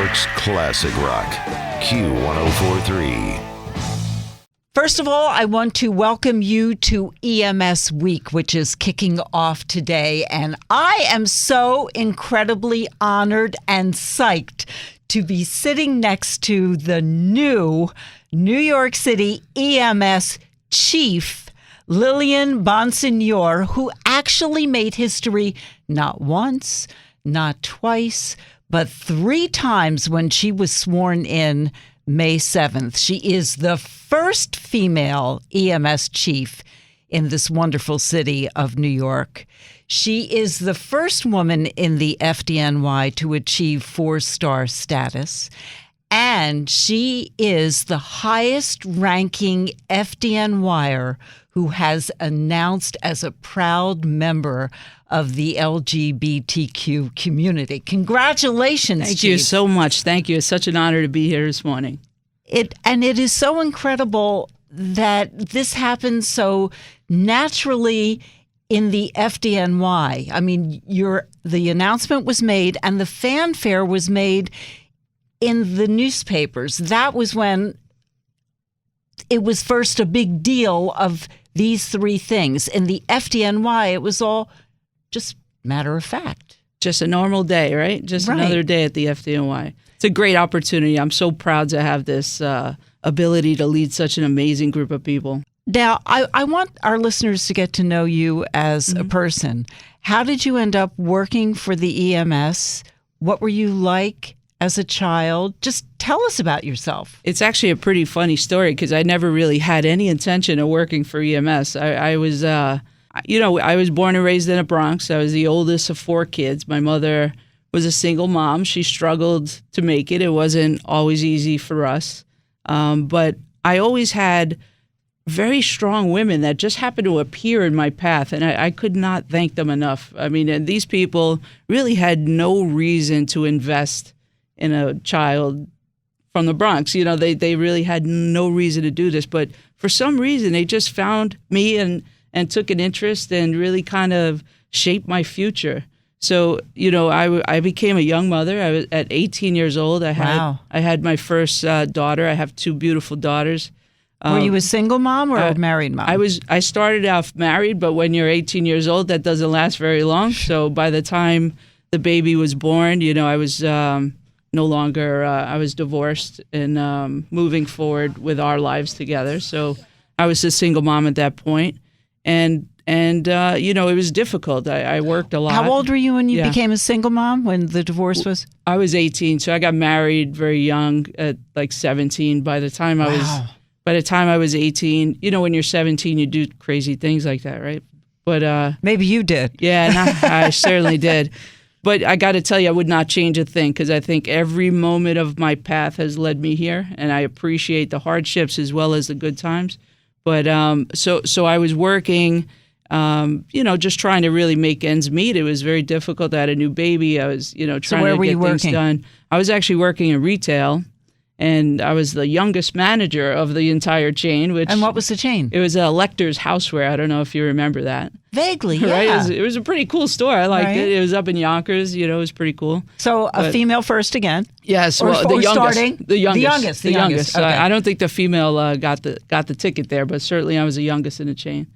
York's classic rock, Q1043. First of all, I want to welcome you to EMS Week, which is kicking off today. And I am so incredibly honored and psyched to be sitting next to the new New York City EMS chief, Lillian Bonsignore, who actually made history not once, not twice, but 3 times when she was sworn in May 7th. She is the first female EMS chief in this wonderful city of New York. She is the first woman in the FDNY to achieve 4-star status. And she is the highest ranking FDNYer who has announced as a proud member of the LGBTQ community. Congratulations, Thank Chief. you so much. Thank you. It's such an honor to be here this morning. It is so incredible that this happens so naturally in the FDNY. I mean, the announcement was made and the fanfare was made in the newspapers. That was when it was first a big deal of these 3 things. In the FDNY, it was all just matter of fact. Just a normal day, right? Just another day at the FDNY. It's a great opportunity. I'm so proud to have this ability to lead such an amazing group of people. Now, I want our listeners to get to know you as a person. How did you end up working for the EMS? What were you like as a child? Just tell us about yourself. It's actually a pretty funny story because I never really had any intention of working for EMS. I was, I was born and raised in the Bronx. I was the oldest of 4 kids. My mother was a single mom. She struggled to make it. It wasn't always easy for us. But I always had very strong women that just happened to appear in my path, and I could not thank them enough. I mean, and these people really had no reason to invest in a child from the Bronx. You know, they really had no reason to do this, but for some reason they just found me and took an interest and really kind of shaped my future. So, you know, I became a young mother. I was at 18 years old. I had my first daughter. I have 2 beautiful daughters. Were you a single mom or a married mom? I started out married, but when you're 18 years old, that doesn't last very long. So by the time the baby was born, you know, I was no longer, I was divorced and moving forward with our lives together. So I was a single mom at that point. And you know, it was difficult. I worked a lot. How old were you when you became a single mom, when the divorce was? I was 18, so I got married very young at like 17. By the time I was 18, you know, when you're 17, you do crazy things like that, right? But maybe you did. Yeah, I certainly did. But I got to tell you, I would not change a thing because I think every moment of my path has led me here, and I appreciate the hardships as well as the good times. But so I was working, you know, just trying to really make ends meet. It was very difficult. I had a new baby. I was, you know, trying to get things done. I was actually working in retail, and I was the youngest manager of the entire chain. And what was the chain? It was Lecter's Houseware. I don't know if you remember that. Vaguely, yeah. Right? It was a pretty cool store. I liked it. It was up in Yonkers. You know, it was pretty cool. So a female first again? Yes. Or the youngest. Starting? The youngest. The youngest. Okay. I don't think the female got the ticket there, but certainly I was the youngest in the chain.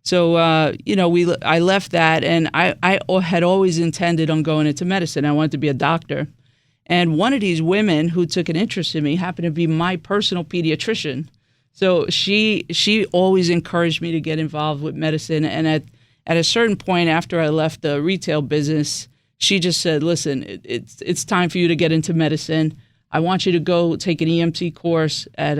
So, you know, I left that, and I had always intended on going into medicine. I wanted to be a doctor. And one of these women who took an interest in me happened to be my personal pediatrician. So she always encouraged me to get involved with medicine. And at a certain point after I left the retail business, she just said, listen, it's time for you to get into medicine. I want you to go take an EMT course at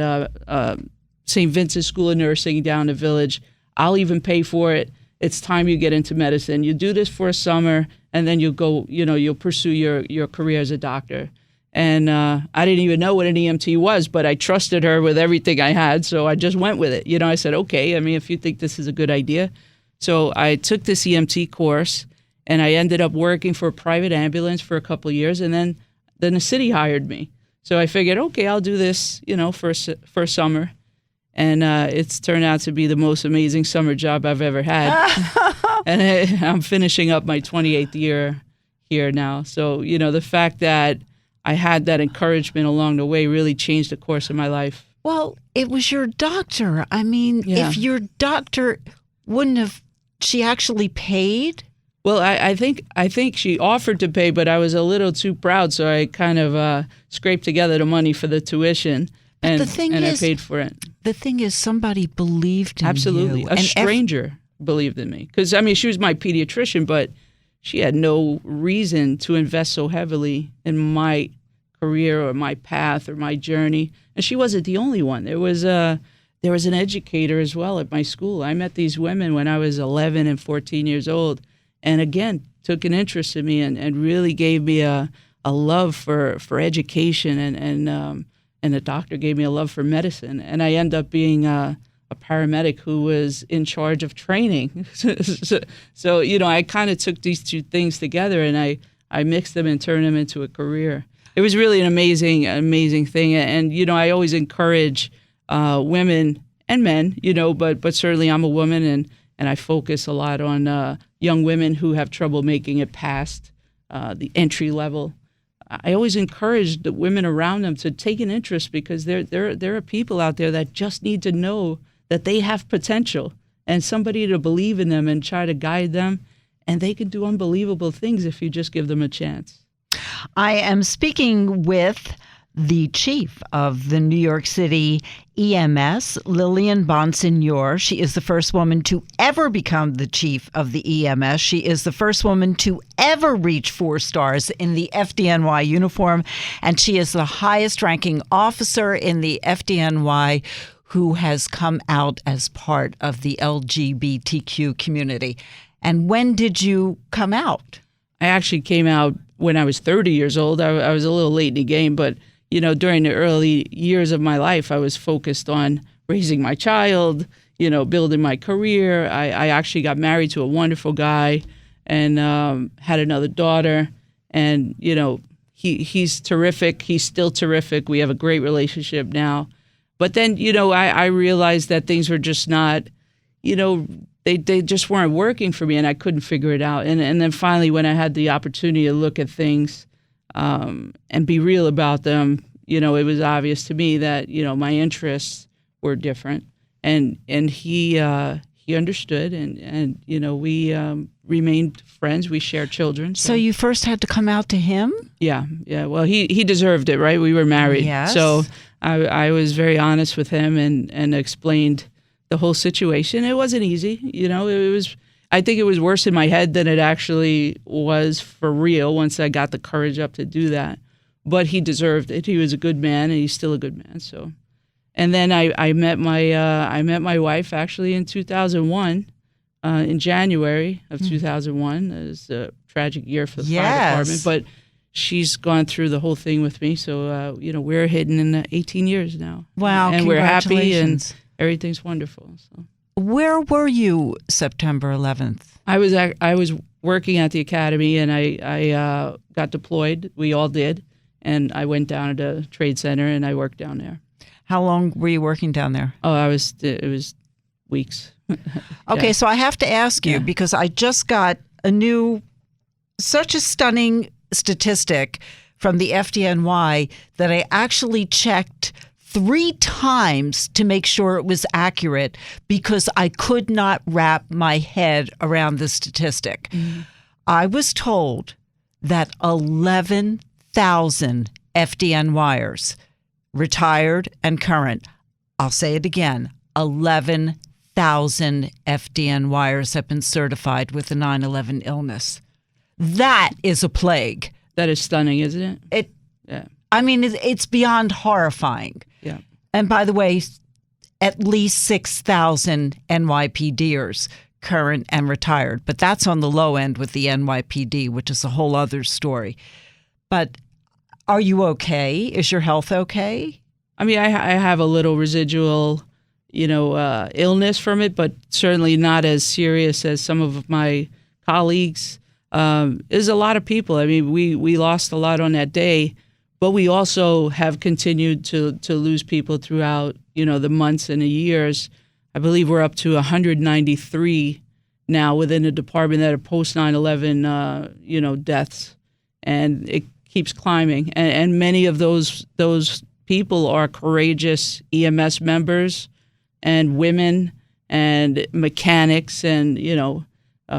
St. Vincent's School of Nursing down the Village. I'll even pay for it. It's time you get into medicine. You do this for a summer, and then you'll go, you know, you'll pursue your career as a doctor. And I didn't even know what an EMT was, but I trusted her with everything I had, so I just went with it. You know, I said, okay, I mean, if you think this is a good idea. So I took this EMT course, and I ended up working for a private ambulance for a couple of years, and then the city hired me. So I figured, okay, I'll do this, you know, for a summer. And it's turned out to be the most amazing summer job I've ever had. And I'm finishing up my 28th year here now. So, you know, the fact that I had that encouragement along the way really changed the course of my life. Well, it was your doctor. I mean, Yeah. if your doctor wouldn't have, she actually paid? Well, I think she offered to pay, but I was a little too proud, so I kind of scraped together the money for the tuition, and I paid for it. The thing is, somebody believed in Absolutely. you. A stranger believed in me. Because, I mean, she was my pediatrician, but she had no reason to invest so heavily in my career or my path or my journey. And she wasn't the only one. There was an educator as well at my school. I met these women when I was 11 and 14 years old, and again, took an interest in me and really gave me a love for education, and the doctor gave me a love for medicine. And I ended up being a paramedic who was in charge of training. So, I kind of took these two things together, and I mixed them and turned them into a career. It was really an amazing thing. And, I always encourage women and men, but certainly I'm a woman, and I focus a lot on young women who have trouble making it past the entry level. I always encourage the women around them to take an interest, because there are people out there that just need to know that they have potential and somebody to believe in them and try to guide them, and they can do unbelievable things if you just give them a chance. I am speaking with the chief of the New York City EMS, Lillian Bonsignore. She is the first woman to ever become the chief of the EMS. She is the first woman to ever reach 4 stars in the FDNY uniform, and she is the highest ranking officer in the FDNY who has come out as part of the LGBTQ community. And when did you come out? I actually came out when I was 30 years old. I was a little late in the game, but during the early years of my life, I was focused on raising my child, building my career. I actually got married to a wonderful guy and had another daughter. And, he's terrific. He's still terrific. We have a great relationship now. But then, I realized that things were just not, they just weren't working for me, and I couldn't figure it out. And then finally, when I had the opportunity to look at things and be real about them, it was obvious to me that, my interests were different. And he understood, and we remained friends. We shared children. So you first had to come out to him? Yeah. Well, he deserved it, right? We were married. Yes. So I was very honest with him and explained the whole situation. It wasn't easy. I think it was worse in my head than it actually was for real once I got the courage up to do that. But he deserved it. He was a good man, and he's still a good man. So, and then I met my wife actually in 2001, in January of 2001. It was a tragic year for the fire department, but she's gone through the whole thing with me. So, we're hitting in 18 years now. Wow, and we're happy, and everything's wonderful. So. Where were you September 11th? I was working at the academy, and I got deployed. We all did, and I went down to the trade center, and I worked down there. How long were you working down there? Oh, it was weeks. Okay, Yeah. so I have to ask you, because I just got such a stunning statistic from the FDNY that I actually checked 3 times to make sure it was accurate, because I could not wrap my head around the statistic. Mm-hmm. I was told that 11,000 FDNYers, retired and current, I'll say it again, 11,000 FDNYers have been certified with the 9/11 illness. That is a plague. That is stunning, isn't it? Yeah. I mean, it's beyond horrifying. Yeah. And by the way, at least 6,000 NYPDers, current and retired. But that's on the low end with the NYPD, which is a whole other story. But are you okay? Is your health okay? I mean, I have a little residual, illness from it, but certainly not as serious as some of my colleagues. There's a lot of people. I mean, we lost a lot on that day. But we also have continued to lose people throughout, the months and the years. I believe we're up to 193 now within the department that are post 9/11, deaths, and keeps climbing, and many of those people are courageous EMS members and women and mechanics and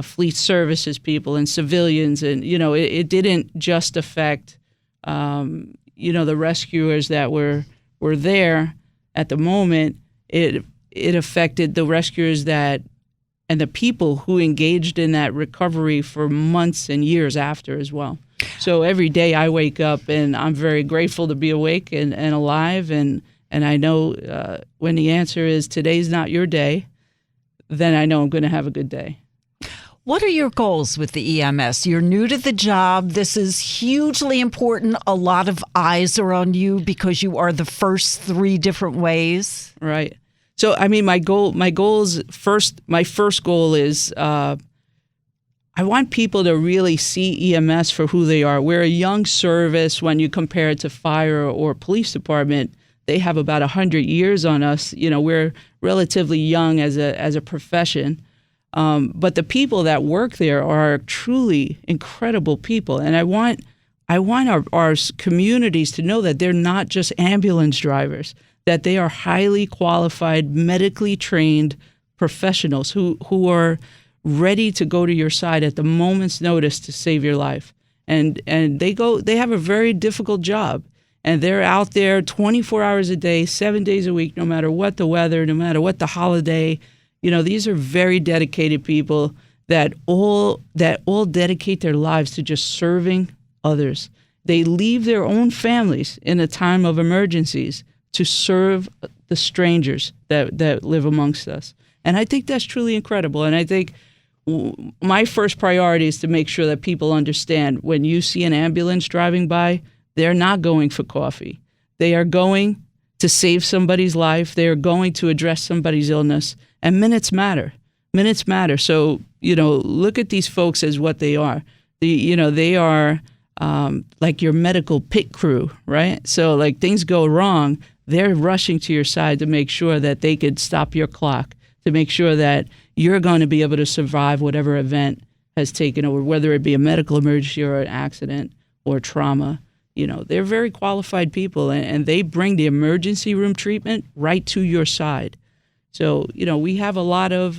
fleet services people and civilians, and it didn't just affect the rescuers that were there at the moment. It affected the rescuers and the people who engaged in that recovery for months and years after as well. So every day I wake up and I'm very grateful to be awake and alive, and I know when the answer is today's not your day, then I know I'm going to have a good day. What are your goals with the EMS? You're new to the job. This is hugely important. A lot of eyes are on you because you are the first 3 different ways. Right. So, I mean, my first goal is I want people to really see EMS for who they are. We're a young service when you compare it to fire or police department. They have about 100 years on us. We're relatively young as a profession. But the people that work there are truly incredible people. And I want our communities to know that they're not just ambulance drivers, that they are highly qualified, medically trained professionals who are ready to go to your side at the moment's notice to save your life. And they have a very difficult job. And they're out there 24 hours a day, 7 days a week, no matter what the weather, no matter what the holiday. These are very dedicated people that all dedicate their lives to just serving others. They leave their own families in a time of emergencies to serve the strangers that live amongst us. And I think that's truly incredible. And I think my first priority is to make sure that people understand when you see an ambulance driving by, they're not going for coffee. They are going to save somebody's life. They are going to address somebody's illness. And minutes matter. Minutes matter. So, look at these folks as what they are. They are like your medical pit crew, right? So like things go wrong, they're rushing to your side to make sure that they could stop your clock, to make sure that you're going to be able to survive whatever event has taken over, whether it be a medical emergency or an accident or trauma. They're very qualified people, and they bring the emergency room treatment right to your side. So, we have a lot of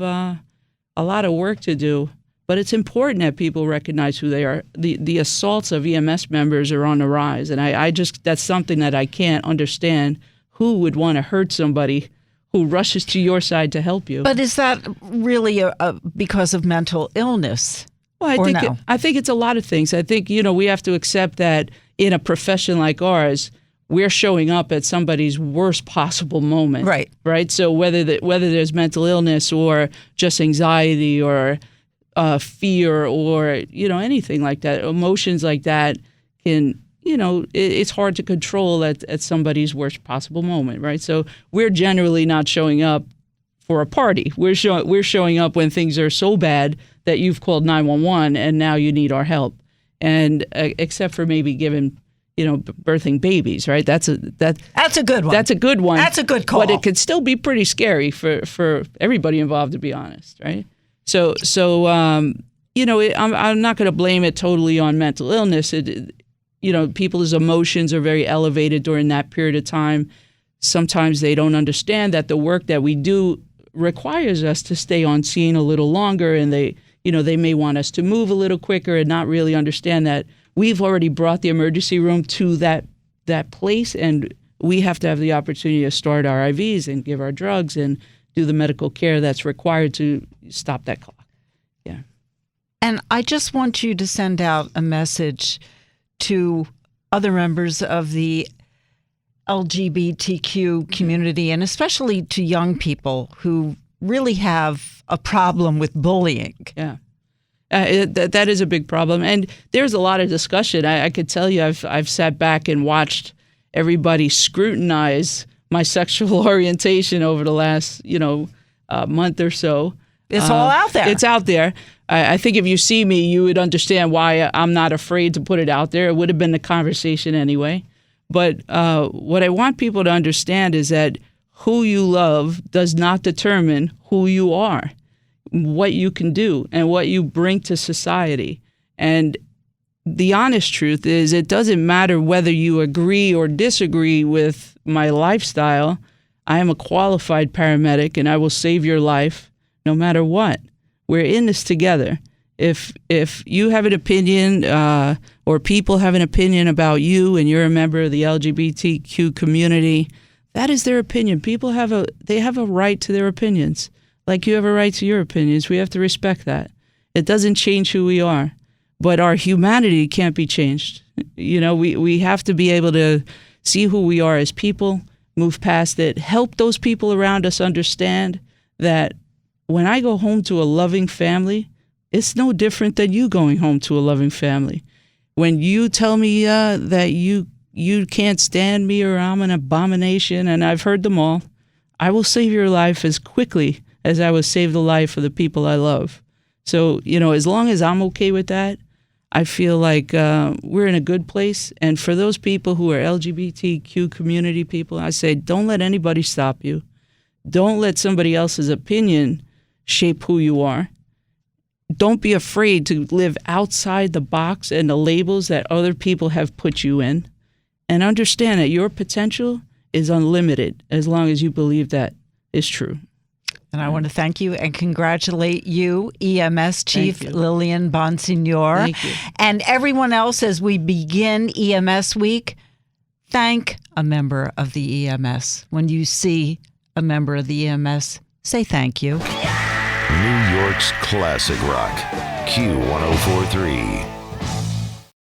work to do, but it's important that people recognize who they are. The assaults of EMS members are on the rise, and that's something that I can't understand. Who would want to hurt somebody who rushes to your side to help you? But is that really because of mental illness? Well, I think it's a lot of things. I think, we have to accept that in a profession like ours, we're showing up at somebody's worst possible moment. Right. So whether there's mental illness or just anxiety or fear or, anything like that, emotions like that can, it's hard to control at somebody's worst possible moment. Right. So we're generally not showing up for a party. We're showing up when things are so bad that you've called 911 and now you need our help. And except for maybe giving, birthing babies, right? That's a good one. That's a good one. That's a good call. But it could still be pretty scary for everybody involved, to be honest, right? So I'm not going to blame it totally on mental illness. People's emotions are very elevated during that period of time. Sometimes they don't understand that the work that we do requires us to stay on scene a little longer, and they may want us to move a little quicker and not really understand that we've already brought the emergency room to that place, and we have to have the opportunity to start our IVs and give our drugs and do the medical care that's required to stop that clock. Yeah. And I just want you to send out a message to other members of the LGBTQ community, and especially to young people who really have a problem with bullying. Yeah. That is a big problem. And there's a lot of discussion. I could tell you I've sat back and watched everybody scrutinize my sexual orientation over the last, month or so. It's all out there. It's out there. I think if you see me, you would understand why I'm not afraid to put it out there. It would have been the conversation anyway. But what I want people to understand is that who you love does not determine who you are, what you can do, and what you bring to society. And the honest truth is it doesn't matter whether you agree or disagree with my lifestyle. I am a qualified paramedic and I will save your life no matter what. We're in this together. If you have an opinion or people have an opinion about you and you're a member of the LGBTQ community, that is their opinion. People have a right to their opinions. Like you have a right to your opinions. We have to respect that. It doesn't change who we are. But our humanity can't be changed. We have to be able to see who we are as people, move past it, help those people around us understand that when I go home to a loving family, it's no different than you going home to a loving family. When you tell me that you can't stand me or I'm an abomination, and I've heard them all, I will save your life as quickly as I will save the life of the people I love. So, as long as I'm okay with that, I feel like we're in a good place. And for those people who are LGBTQ community people, I say, don't let anybody stop you. Don't let somebody else's opinion shape who you are. Don't be afraid to live outside the box and the labels that other people have put you in. And understand that your potential is unlimited as long as you believe that is true. And I want to thank you and congratulate you, EMS Chief Lillian Bonsignore. Thank you. And everyone else as we begin EMS Week, thank a member of the EMS. When you see a member of the EMS, say thank you. New York's classic rock, Q1043.